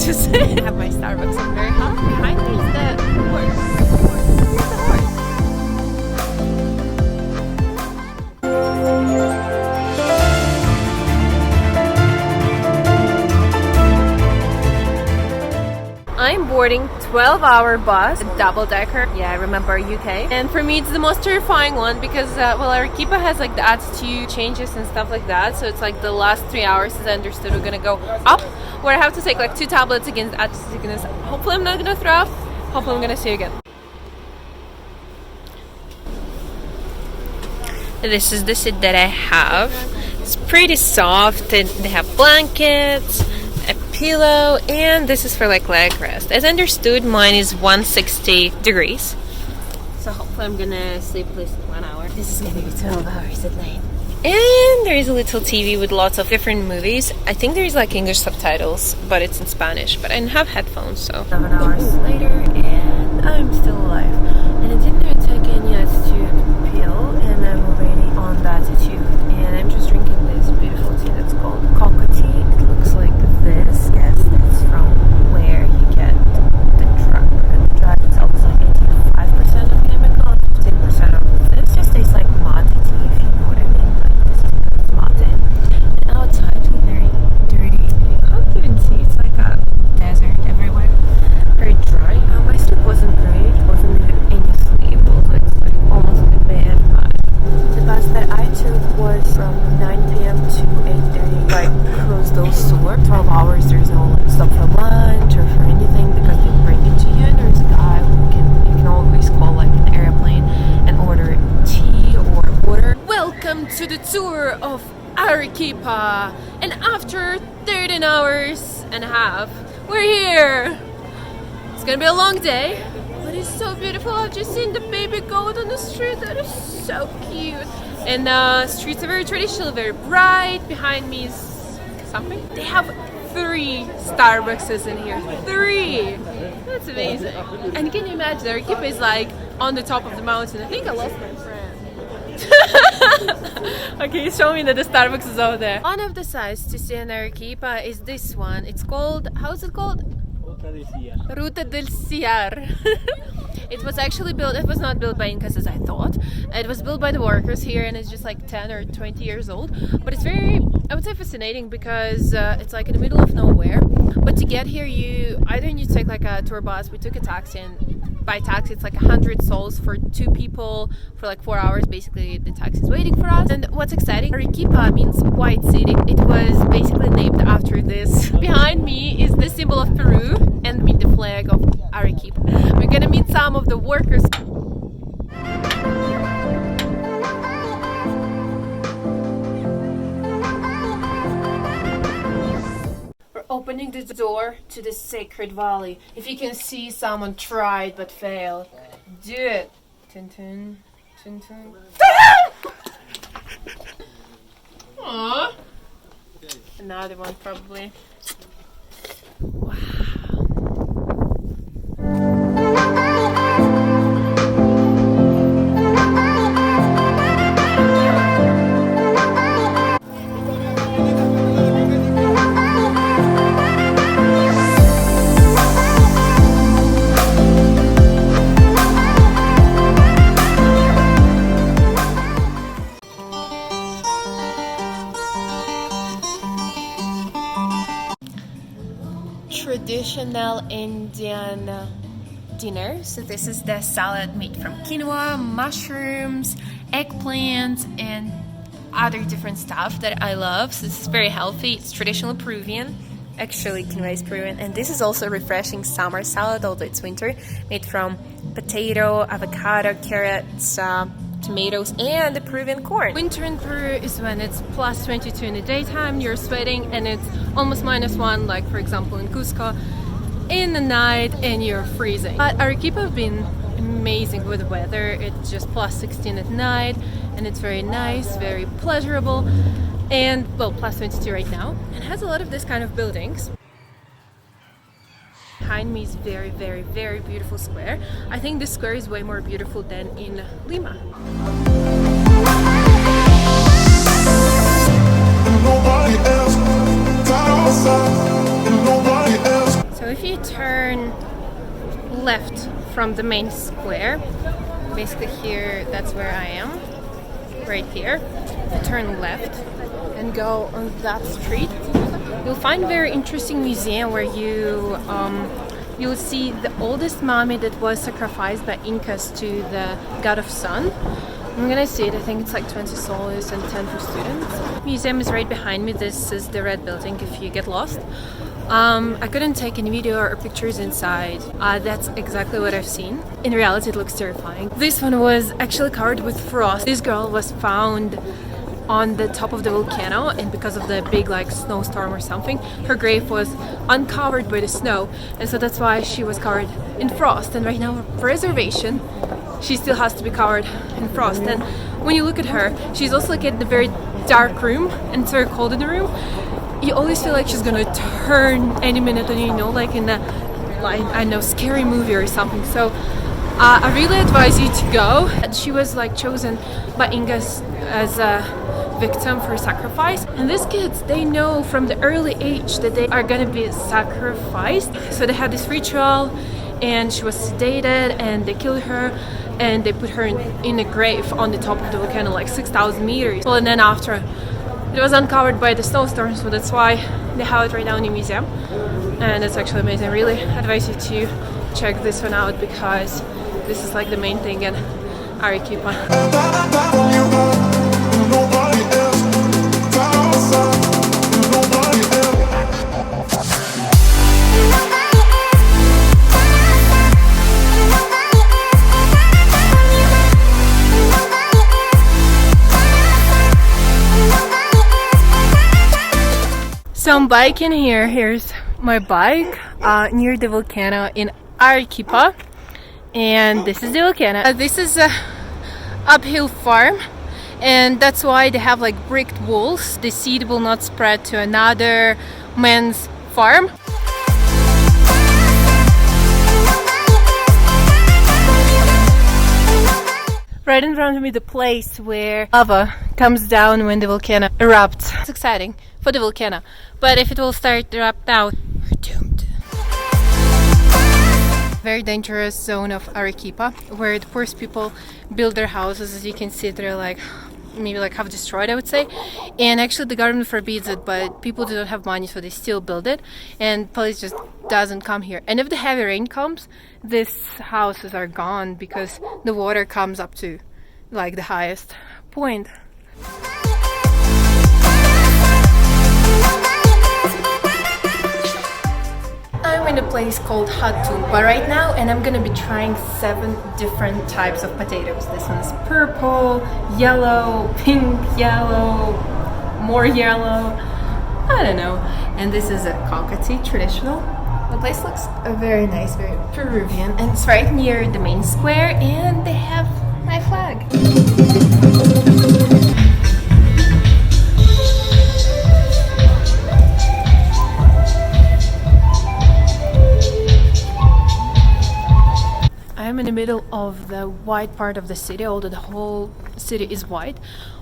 to say. I have my Starbucks. I'm very happy. Behind me is the horse. Here's the horse. I'm boarding 12-hour bus, double-decker. Yeah, I remember UK. And for me, it's the most terrifying one because, well, Arequipa has like the altitude changes and stuff like that. So it's like the last 3 hours, as I understood, we're gonna go up, where I have to take like 2 tablets against altitude sickness. Hopefully, I'm not gonna throw up. Hopefully, I'm gonna see you again. This is the seat that I have. It's pretty soft, and they have blankets, a pillow, and this is for like leg rest. As I understood, mine is 160 degrees. So hopefully I'm gonna sleep at least 1 hour. This is gonna be 12 hours at night. And there is a little TV with lots of different movies. I think there is like English subtitles, but it's in Spanish. But I don't have headphones, so 7 hours later, and I'm still alive. And I didn't take any altitude pill, and I'm already on the altitude. And I'm just drinking this beautiful tea that's called cocoa tea. It looks like this. Yes, it's from where you get the drug. And the drug itself is like 85% of chemical, 15% of this. Just tastes like mate tea, if you know what I mean. Like this is mate. And outside it's very dirty. You can't even see. It's like a desert everywhere. Very dry. My sleep wasn't great. Wasn't any sleep. It's like almost like bad. The bus that I took was from 9 p.m. to 8:30. Like Cusco Sur. 12 hours. There's no stop for lunch or for anything because they bring it to you. And there's a guy who you can always call like an airplane and order tea or water. Welcome to the tour of Arequipa. And after 13 hours and a half, we're here. It's gonna be a long day, but it's so beautiful. I've just seen the baby goat on the street. That is so cute. And streets are very traditional, very bright. Behind me is something. They have 3 Starbucks in here. 3! That's amazing. And can you imagine, Arequipa is like on the top of the mountain. I think I lost my friend. Okay, he's showing me that the Starbucks is over there. One of the sites to see in Arequipa is this one. It's called, how is it called? Ruta del Ciar. It was actually built, it was not built by Incas as I thought. It was built by the workers here, and it's just like 10 or 20 years old. But it's very, I would say, fascinating because it's like in the middle of nowhere. But to get here, you take like a tour bus. We took a taxi, and by taxi it's like 100 sols for 2 people for like 4 hours. Basically, the taxi is waiting for us. And what's exciting, Arequipa means white city. It was basically named after this. Behind me is the symbol of Peru, and I mean the flag of Arequipa. We're gonna meet some of the workers. We're opening the door to the sacred valley. If you can see someone tried but failed, do it. Tun tun, tun tun. Aww. Another one probably. Wow. Traditional Indian dinner. So this is the salad made from quinoa, mushrooms, eggplants, and other different stuff that I love. So this is very healthy. It's traditional Peruvian. Actually, quinoa is Peruvian. And this is also a refreshing summer salad, although it's winter, made from potato, avocado, carrots, tomatoes, and the Peruvian corn. Winter in Peru is when it's plus 22 in the daytime, you're sweating, and it's almost -1, like for example in Cusco, in the night, and you're freezing. But Arequipa have been amazing with the weather. It's just plus 16 at night, and it's very nice, very pleasurable, and well, plus 22 right now, and has a lot of this kind of buildings. Behind me is very, very, very beautiful square. I think this square is way more beautiful than in Lima. if you turn left from the main square, basically here, that's where I am, right here. You turn left and go on that street. You'll find a very interesting museum where you'll see the oldest mummy that was sacrificed by Incas to the god of sun. I'm gonna see it. I think it's like 20 soles and 10 for students. Museum is right behind me. This is the red building if you get lost. I couldn't take any video or pictures inside. That's exactly what I've seen. In reality, it looks terrifying. This one was actually covered with frost. This girl was found on the top of the volcano, and because of the big like snowstorm or something, her grave was uncovered by the snow, and so that's why she was covered in frost. And right now, for preservation, she still has to be covered in frost. And when you look at her, she's also like in a very dark room, and it's very cold in the room. You always feel like she's gonna turn any minute, and you know, like in a I know scary movie or something. So I really advise you to go. And she was like chosen by Incas as a victim for sacrifice, and these kids, they know from the early age that they are gonna be sacrificed. So they had this ritual, and she was sedated, and they killed her, and they put her in a grave on the top of the volcano, like 6,000 meters. Well, and then after, it was uncovered by the snowstorm, so that's why they have it right now in the museum, and it's actually amazing. I really advise you to check this one out because this is like the main thing in Arequipa. So I'm biking here. Here's my bike near the volcano in Arequipa, and this is the volcano. This is a uphill farm, and that's why they have like bricked walls. The seed will not spread to another man's farm. Right in front of me, the place where lava comes down when the volcano erupts. It's exciting for the volcano, but if it will start to erupt now, we're doomed. Very dangerous zone of Arequipa, where the poorest people build their houses. As you can see, they're like maybe like half destroyed, I would say. And actually the government forbids it, but people do not have money, so they still build it, and police just doesn't come here. And if the heavy rain comes, these houses are gone because the water comes up to like the highest point. I'm in a place called Hatunpa right now, and I'm gonna be trying 7 different types of potatoes. This one's purple, yellow, pink, yellow, more yellow, I don't know. And this is a cockatoo, traditional. The place looks very nice, very Peruvian, and it's right near the main square, and they have my flag. I'm in the middle of the white part of the city, although the whole city is white,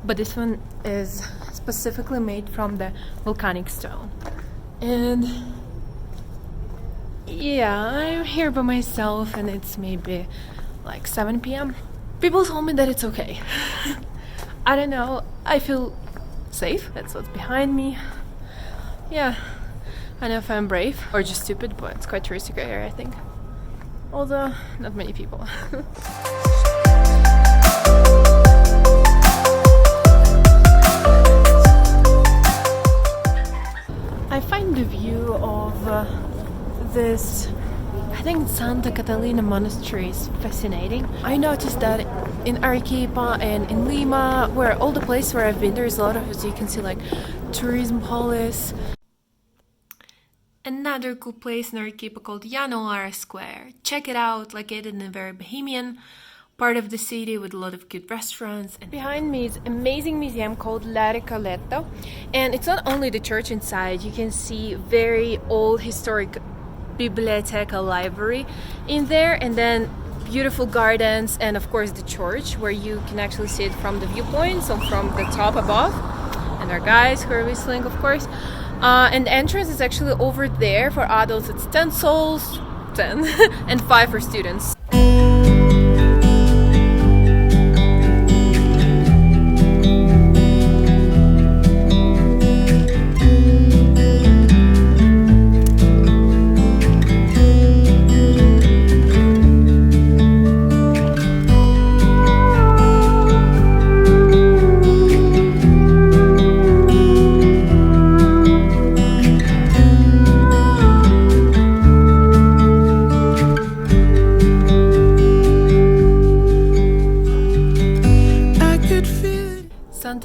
but this one is specifically made from the volcanic stone. And yeah, I'm here by myself, and it's maybe like 7 p.m. People told me that it's okay. I don't know, I feel safe. That's what's behind me. Yeah, I don't know if I'm brave or just stupid, but it's quite touristy here, I think. Although, not many people. I find the view of this, I think Santa Catalina monastery, is fascinating. I noticed that in Arequipa and in Lima, where all the places where I've been, there's a lot of, as you can see, like tourism police. Another cool place in Arequipa called Yanahuara Square. Check it out, located in a very bohemian part of the city with a lot of good restaurants. And behind me is an amazing museum called La Recoleta, and it's not only the church inside. You can see very old historic biblioteca library in there, and then beautiful gardens, and of course the church where you can actually see it from the viewpoint, so from the top above. And our guys who are whistling, of course. And the entrance is actually over there. For adults it's 10 souls, 10, and 5 for students.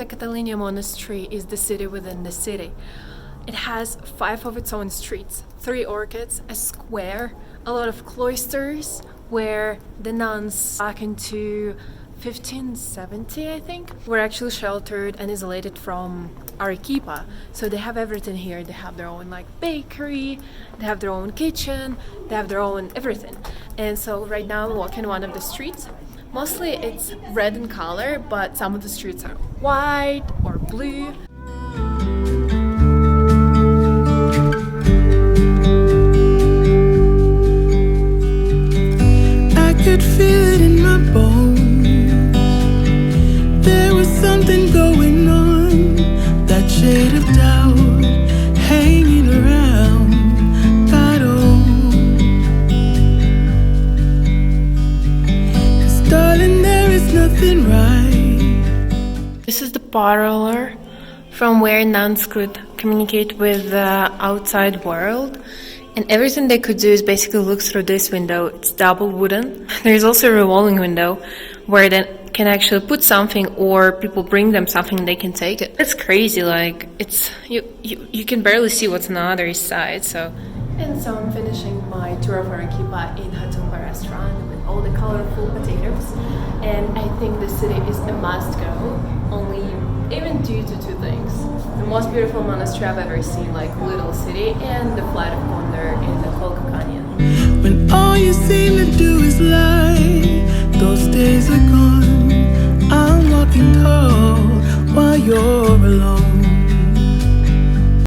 Catalina Monastery is the city within the city. It has 5 of its own streets, 3 orchids, a square, a lot of cloisters where the nuns back into 1570, I think, were actually sheltered and isolated from Arequipa. So they have everything here. They have their own like bakery, they have their own kitchen, they have their own everything. And so right now I'm walking one of the streets. Mostly it's red in color, but some of the streets are white or blue. I could feel it in my bones. There was something going on, that shade of doubt hanging around. God, darling, there is nothing right. This is the parlor from where nuns could communicate with the outside world. And everything they could do is basically look through this window. It's double wooden. There's also a revolving window where they can actually put something, or people bring them something and they can take it. It's crazy, like it's you can barely see what's on the other side. And so I'm finishing my tour of Arequipa in Hatunpa restaurant with all the colorful potatoes. And I think the city is a must-go, only even due to 2 things. The most beautiful monastery I've ever seen, like little city, and the flight of wonder in the Colca Canyon. When all you seem to do is lie,